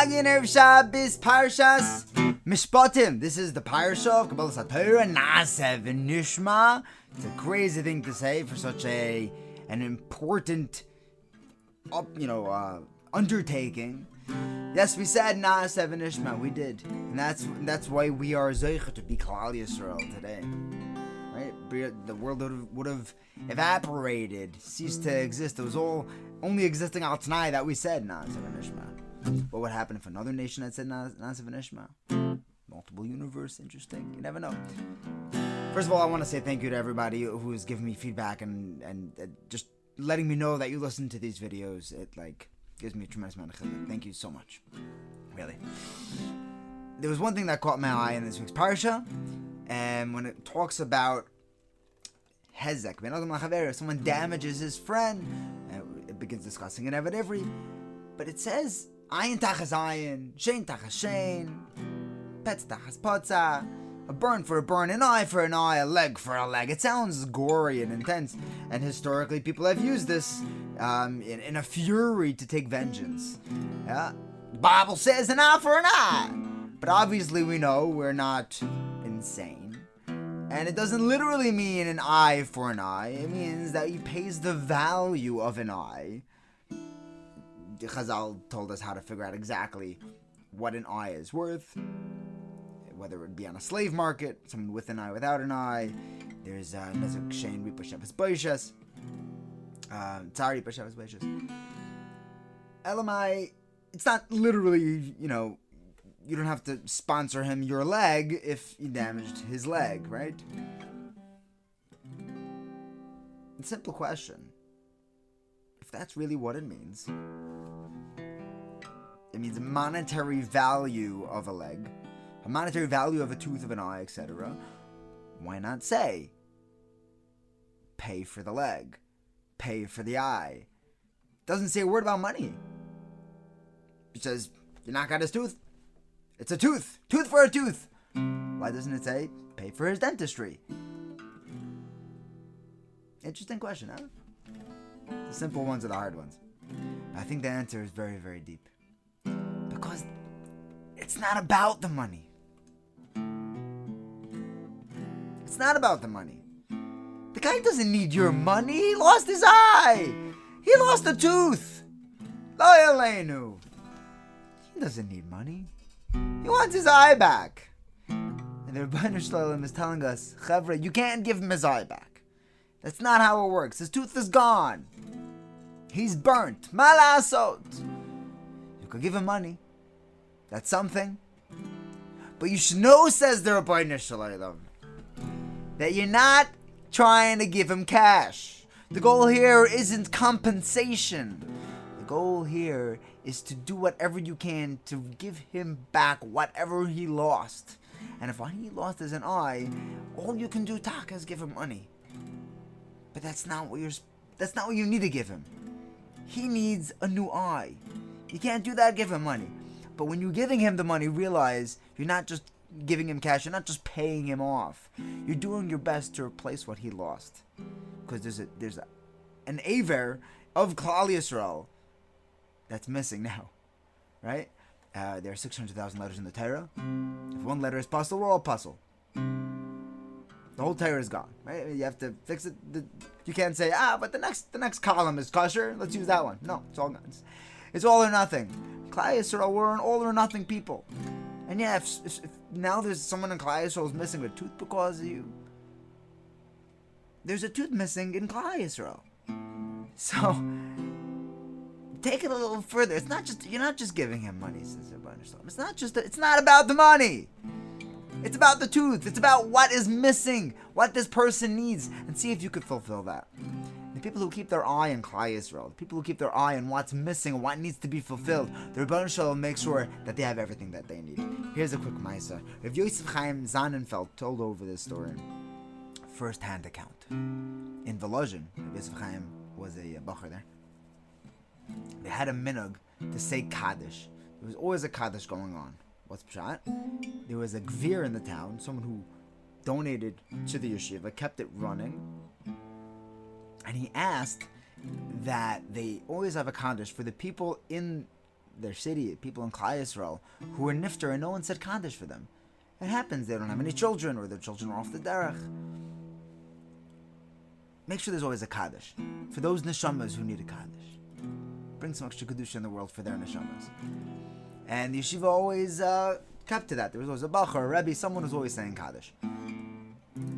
Chagin Erev Shabbos Parshas Mishpatim. This is the Parsha of Kabbalah Torah Na'aseh V'Nishma. It's a crazy thing to say for such an important, undertaking. Yes, we said Na'aseh V'Nishma. We did, and that's why we are Zeicha to be Klal Yisrael today. Right? The world would have evaporated, ceased to exist. It was all only existing al Tanai that we said Na'aseh V'Nishma. What would happen if another nation had said Na'aseh V'Nishma? Multiple universe, interesting. You never know. First of all, I want to say thank you to everybody who's given me feedback and just letting me know that you listen to these videos. It gives me a tremendous amount of chizuk. Thank you so much. Really. There was one thing that caught my eye in this week's parsha, and when it talks about hezek, someone damages his friend, it begins discussing it Eved Ivri, but it says ayin tachas ayin, shein tachas shein, petz tachas potza, a burn for a burn, an eye for an eye, a leg for a leg. It sounds gory and intense, and historically people have used this in a fury to take vengeance. Yeah, the Bible says an eye for an eye, but obviously we know we're not insane, and it doesn't literally mean an eye for an eye. It means that he pays the value of an eye. Chazal told us how to figure out exactly what an eye is worth, whether it be on a slave market, someone with an eye, without an eye. There's nezek shein ripa sheves boishes, tzar ripa sheves boishes. Elamai, it's not literally, you don't have to sponsor him your leg if you damaged his leg, right? It's a simple question. If that's really what it means monetary value of a leg, a monetary value of a tooth, of an eye, etc. Why not say, pay for the leg, pay for the eye? It doesn't say a word about money. It says, you knock out his tooth, it's a tooth for a tooth. Why doesn't it say, pay for his dentistry? Interesting question, huh? The simple ones are the hard ones. I think the answer is very, very deep. Because it's not about the money. It's not about the money. The guy doesn't need your money. He lost his eye. He lost a tooth. Lo yaleinu. He doesn't need money. He wants his eye back. And the Rebbeinu Shalom is telling us, Chavre, you can't give him his eye back. That's not how it works. His tooth is gone. He's burnt. Malasot. You could give him money. That's something. But you should know, says the Rebbeinu Shalom, that you're not trying to give him cash. The goal here isn't compensation. The goal here is to do whatever you can to give him back whatever he lost. And if what he lost is an eye, all you can do, Taka, is give him money. But that's not what you need to give him. He needs a new eye. You can't do that, give him money. But when you're giving him the money, realize you're not just giving him cash, you're not just paying him off. You're doing your best to replace what he lost. Because there's an aver of Klal Yisrael that's missing now. Right? There are 600,000 letters in the Torah. If one letter is puzzle, we're all puzzle. The whole Torah is gone, right? You have to fix it. You can't say, but the next column is kosher. Let's use that one. No, it's all gone. It's all or nothing. Klal Yisrael, we're an all or nothing people. And yeah, if now there's someone in Klal Yisrael who's missing a tooth because of you, there's a tooth missing in Klal Yisrael. So take it a little further. It's not just, you're not just giving him money, says Rebbeinu Shalom. It's not about the money. It's about the tooth. It's about what is missing, what this person needs, and see if you could fulfill that. The people who keep their eye on Klal Yisrael, the people who keep their eye on what's missing, what needs to be fulfilled, the Rebbeinu Shalom makes sure that they have everything that they need. Here's a quick Maisa. Rav Yosef Chaim Zannenfeld told over this story, first-hand account. In Volozhin, Rav Yosef Chaim was a bacher there. They had a minhag to say Kaddish. There was always a Kaddish going on. What's pshat? There was a gvir in the town, someone who donated to the yeshiva, kept it running, and he asked that they always have a Kaddish for the people in their city, people in Klal Yisrael, who were nifter and no one said Kaddish for them. It happens, they don't have any children, or their children are off the derech. Make sure there's always a Kaddish for those neshamas who need a Kaddish. Bring some extra Kedusha in the world for their neshamas. And the yeshiva always kept to that. There was always a Bachar, a Rebbe, someone was always saying Kaddish.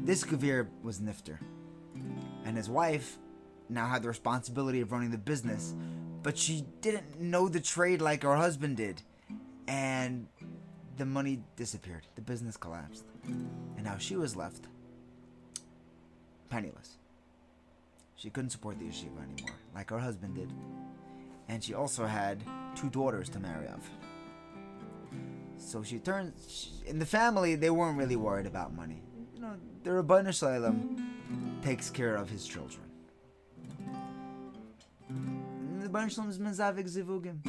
This Gevir was nifter. And his wife now had the responsibility of running the business, but she didn't know the trade like her husband did. And the money disappeared. The business collapsed. And now she was left penniless. She couldn't support the yeshiva anymore, like her husband did. And she also had 2 daughters to marry off. So in the family, they weren't really worried about money. You know, the Rebbeinu Shalom takes care of his children. And the Rebbeinu Shalom is mezavik zivugim.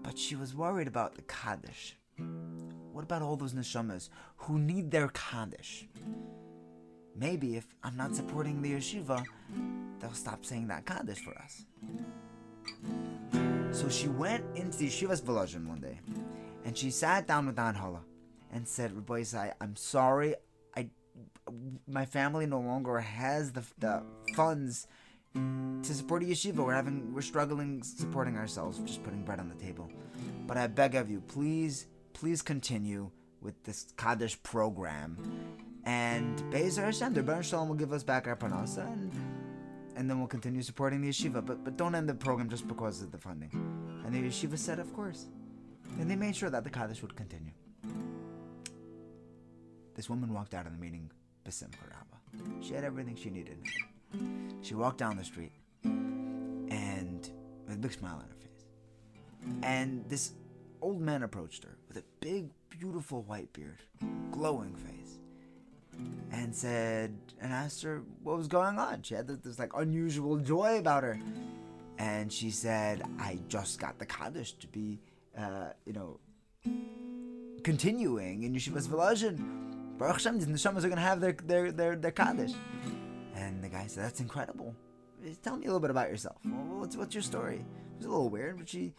But she was worried about the Kaddish. What about all those neshamas who need their Kaddish? Maybe if I'm not supporting the yeshiva, they'll stop saying that Kaddish for us. So she went into the yeshiva's Volozhin one day, and she sat down with Anhala and said, Rabbi Isai, I'm sorry, my family no longer has the funds to support a yeshiva. We're struggling supporting ourselves, just putting bread on the table. But I beg of you, please continue with this Kaddish program. And Be'ezer Hashem, the Rebbeinu Shalom will give us back our parnasa, and then we'll continue supporting the yeshiva. But don't end the program just because of the funding. And the yeshiva said, of course. And they made sure that the Kaddish would continue. This woman walked out of the meeting, B'simcha Rabba. She had everything she needed. She walked down the street, and with a big smile on her face. And this old man approached her with a big, beautiful white beard, glowing face, and asked her what was going on. She had this like unusual joy about her, and she said, "I just got the Kaddish to be, continuing in Yeshiva's Volozhin. Baruch Hashem, the neshamas are going to have their Kaddish." And the guy said, "That's incredible. Tell me a little bit about yourself. What's your story?" It was a little weird, but she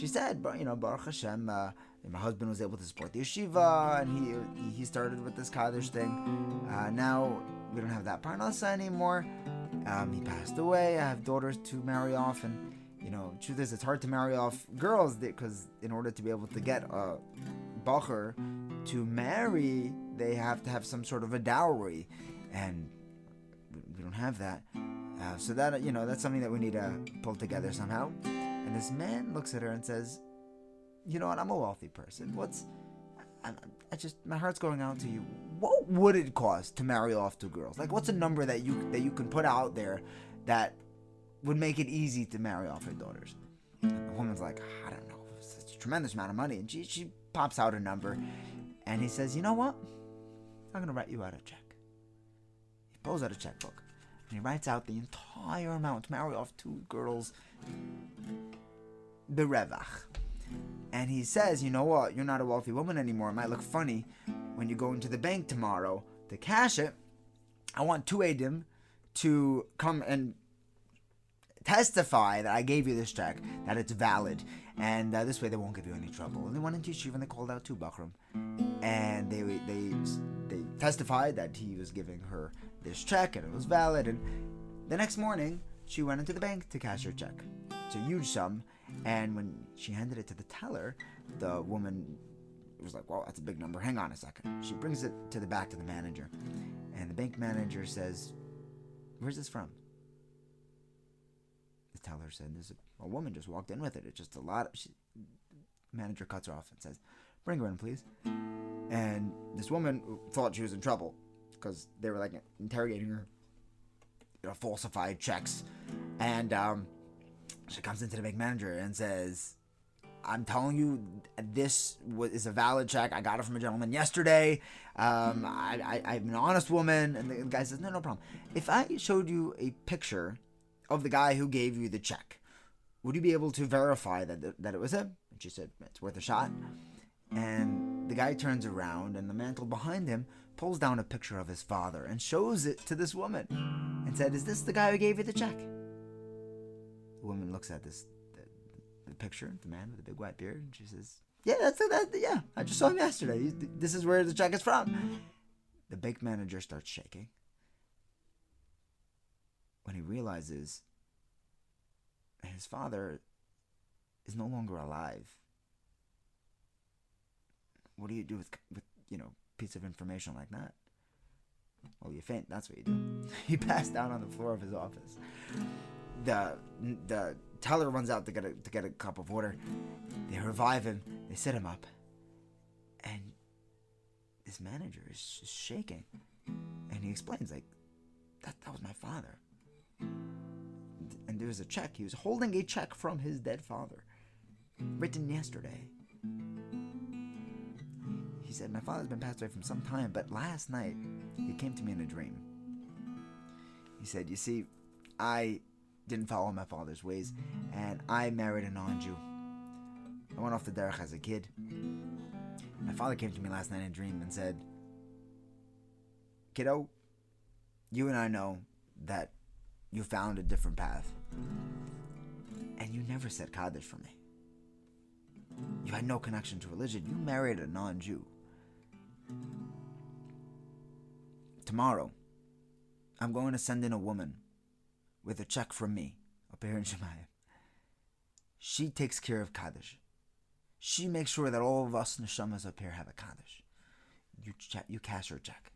said, Baruch Hashem, my husband was able to support the yeshiva, and he started with this Kaddish thing. Now we don't have that parnasa anymore. He passed away. I have daughters to marry off, and truth is, it's hard to marry off girls because in order to be able to get a bacher to marry, they have to have some sort of a dowry, and we don't have that. So that that's something that we need to pull together somehow. And this man looks at her and says, "You know what? I'm a wealthy person. My heart's going out to you. What would it cost to marry off 2 girls? Like, what's a number that you can put out there that would make it easy to marry off her daughters?" And the woman's like, "I don't know. It's a tremendous amount of money." And she pops out a number, and he says, "You know what? I'm gonna write you out a check." He pulls out a checkbook, and he writes out the entire amount to marry off 2 girls, berevach. And he says, "You know what? You're not a wealthy woman anymore. It might look funny when you go into the bank tomorrow to cash it. I want 2 Edim to come and testify that I gave you this check, that it's valid, and this way they won't give you any trouble." And they went into yeshiva and they called out 2 Bachrim, and they testified that he was giving her this check and it was valid. And the next morning she went into the bank to cash her check. It's a huge sum, and when she handed it to the teller, the woman was like, "Well, that's a big number. Hang on a second." She brings it to the back to the manager, and the bank manager says, "Where's this from?" The teller said, "There's a woman just walked in with it. It's just a lot." Manager cuts her off and says, "Bring her in, please." And this woman thought she was in trouble because they were like interrogating her, falsified checks. And she comes into the bank manager and says, "I'm telling you, this is a valid check. I got it from a gentleman yesterday. I'm an honest woman." And the guy says, no problem. "If I showed you a picture of the guy who gave you the check, would you be able to verify that it was him?" And she said, "It's worth a shot." And the guy turns around, and the mantle behind him pulls down a picture of his father and shows it to this woman and said, "Is this the guy who gave you the check?" The woman looks at the the picture, the man with the big white beard, and she says, yeah, yeah, I just saw him yesterday. This is where the check is from. The bank manager starts shaking when he realizes his father is no longer alive. What do you do with piece of information like that? Well, you faint. That's what you do. He passed out on the floor of his office. The teller runs out to get a cup of water. They revive him. They sit him up, and this manager is just shaking. And he explains, like, that was my father. And there was a check. He was holding a check from his dead father, written yesterday. He said, my father's been passed away from some time, but last night he came to me in a dream. He said, you see, I didn't follow my father's ways, and I married a non-Jew. I went off the derech as a kid. My father came to me last night in a dream and said, kiddo, you and I know that you found a different path, and you never said Kaddish for me. You had no connection to religion. You married a non-Jew. Tomorrow, I'm going to send in a woman with a check from me up here in Shemayim. She takes care of Kaddish. She makes sure that all of us neshamas up here have a Kaddish. You cash her check.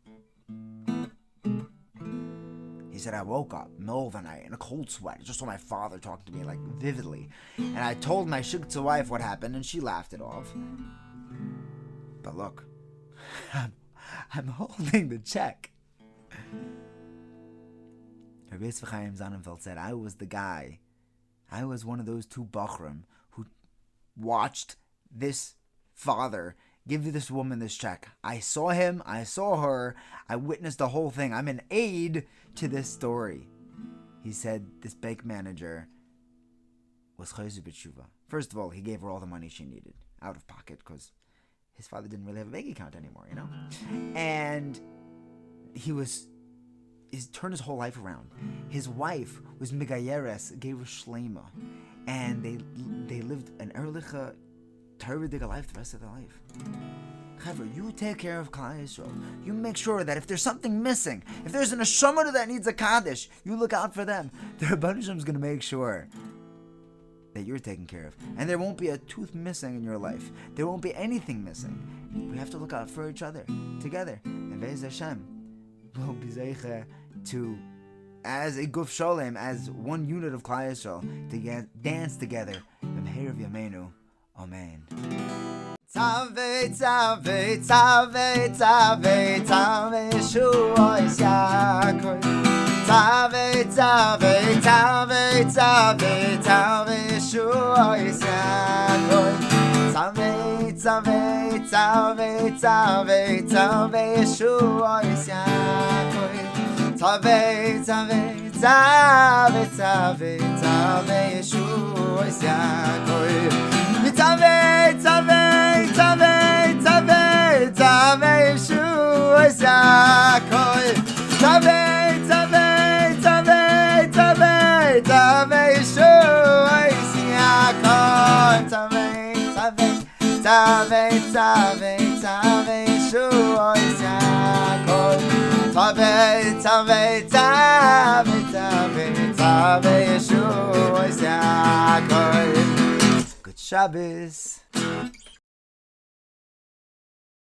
He said, I woke up middle of the night in a cold sweat. Just saw my father talking to me like vividly. And I told my shugtza wife what happened, and she laughed it off. But look, I'm holding the check. Rabbi Yitzchak Chaim Zonnenfeld said, I was the guy. I was one of those two bachrim who watched this father give this woman this check. I saw him. I saw her. I witnessed the whole thing. I'm an aide to this story. He said this bank manager was chayzu b'tshuva. First of all, he gave her all the money she needed out of pocket because his father didn't really have a bank account anymore, And he's turned his whole life around. His wife was Migayeres, gave her Shlema, and they lived an ehrliche, Torah life the rest of their life. Chaver, you take care of Klal Yisrael. You make sure that if there's something missing, if there's an neshama that needs a Kaddish, you look out for them. The Rebbeinu Shalom is going to make sure that you're taken care of. And there won't be a tooth missing in your life. There won't be anything missing. We have to look out for each other, together. And Be'ez Hashem will be zeicha to, as a guf sholem, as one unit of Klal Yisrael, to dance together. B'meher of Yameinu. Amen. Tzaveh, Tzaveh, Tzaveh, Tzaveh, Tzaveh, Yeshuos Yaakov. Tzaveh, Tzaveh, Tzaveh, Tzaveh, Tzaveh, Yeshuos Yaakov. Tzaveh, Tzaveh, Tzaveh, Tzaveh, Tzaveh, Yeshuos Yaakov. Tzaveh, Tzaveh, Tzaveh, Tzaveh, Tzaveh, Yeshuos Yaakov. Tzaveh, Tzaveh, Tzaveh, Tzaveh, Tzaveh, Yeshuos Yaakov. Tzaveh, Tzaveh, Tzaveh, Tzaveh, Tzaveh, Yeshuos Yaakov. Tzaveh, Tzaveh, Tzaveh, Tzaveh, Tzaveh, Yeshuos Yaakov. Tzaveh, Tzaveh, Tzaveh, Tzaveh, Tzaveh, Yeshuos Yaakov. Shabbos.